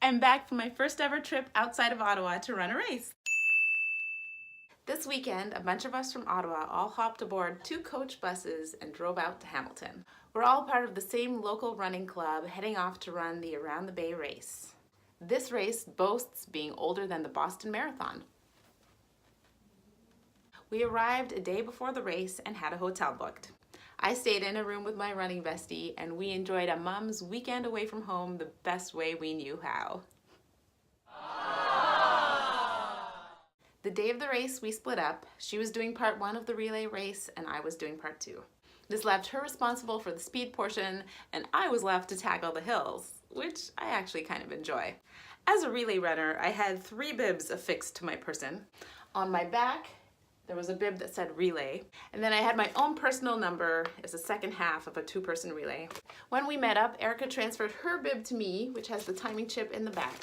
I'm back from my first ever trip outside of Ottawa to run a race. This weekend, a bunch of us from Ottawa all hopped aboard 2 coach buses and drove out to Hamilton. We're all part of the same local running club heading off to run the Around the Bay race. This race boasts being older than the Boston Marathon. We arrived a day before the race and had a hotel booked. I stayed in a room with my running bestie and we enjoyed a mom's weekend away from home the best way we knew how. The day of the race, we split up. She was doing part 1 of the relay race and I was doing part 2. This left her responsible for the speed portion and I was left to tackle the hills, which I actually kind of enjoy. As a relay runner, I had 3 bibs affixed to my person. On my back, there was a bib that said relay, and then I had my own personal number as the second half of a 2-person relay. When we met up, Erica transferred her bib to me, which has the timing chip in the back,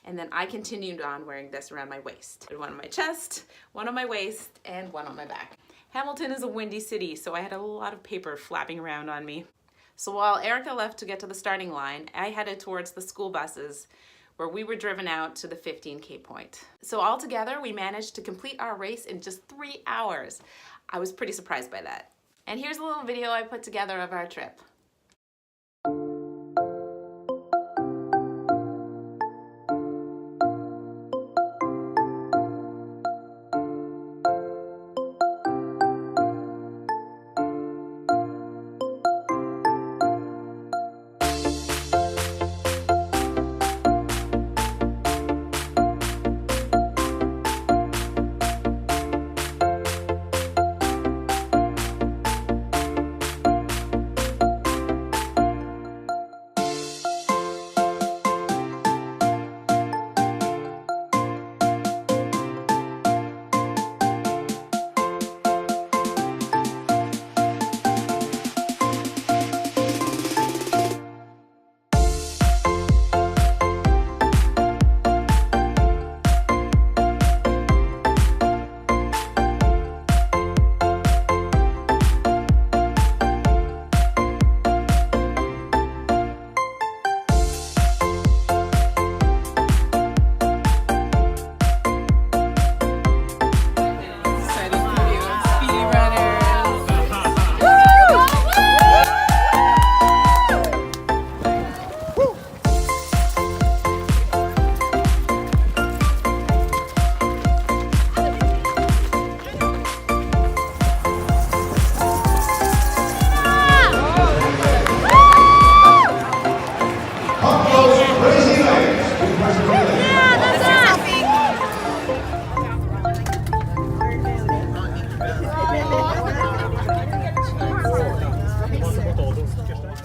and then I continued on wearing this around my waist. One on my chest, one on my waist, and one on my back. Hamilton is a windy city, so I had a lot of paper flapping around on me. So while Erica left to get to the starting line, I headed towards the school buses, where we were driven out to the 15K point. So altogether, we managed to complete our race in just 3 hours. I was pretty surprised by that. And here's a little video I put together of our trip.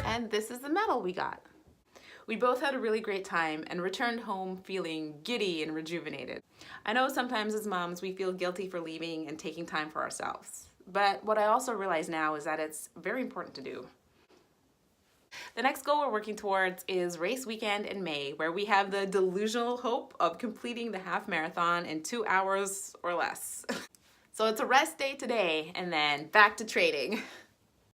And this is the medal we got. We both had a really great time and returned home feeling giddy and rejuvenated. I know sometimes as moms we feel guilty for leaving and taking time for ourselves, but what I also realize now is that it's very important to do. The next goal we're working towards is race weekend in May, where we have the delusional hope of completing the half marathon in 2 hours or less. So it's a rest day today and then back to training.